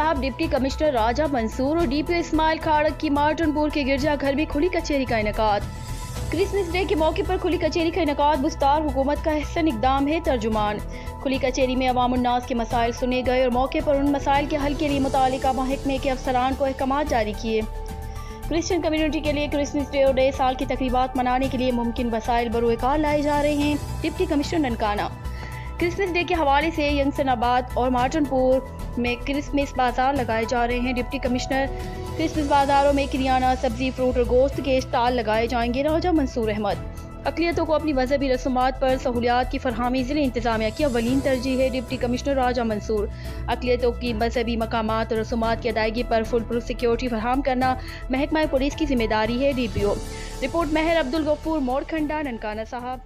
जनाब deputy commissioner राजा मंसूर और DPO Ismail खाड़क की मार्टनपुर के गिरजाघर में खुली कचहरी का इनेकाद। क्रिसमस डे के मौके पर खुली कचहरी का इनेकाद बुस्तार हुकूमत का अहसन इकदाम है। तर्जुमान खुली कचहरी में अवामुन्नास के मसाइल सुने गए और मौके पर उन मसाइल के हल के लिए मुतालिका महकमे के अफसरान को अहकाम जारी किए। क्रिश्चियन कम्युनिटी के लिए क्रिसमस डे और नए साल की तकरीबात मनाने के लिए मुमकिन वसाइल बरोकार लाए जा रहे हैं। Deputy commissioner Nankana Christmas day के हवाले से यंगसनाबाद और मार्टनपुर में क्रिसमस बाजार लगाए जा रहे हैं। डिप्टी कमिश्नर क्रिसमस बाजारों में किरियाना, सब्जी, फ्रूट और गोश्त के स्टॉल लगाए जाएंगे। राजा मंसूर अहमद अक़लियतों को अपनी मजहबी रसूमात पर सहूलियात की फरहमी ज़िले इंतज़ामिया की अवलीन तरजीह है। डिप्टी कमिश्नर राजा मंसूर अक़लियतों की मजहबी मकामात और रसूमात की अदायगी पर फुल प्रूफ सिक्योरिटी फराहम करना महकमा पुलिस की जिम्मेदारी है। DPO रिपोर्ट महर अब्दुल गफूर मोरखंडा ननकाना साहब।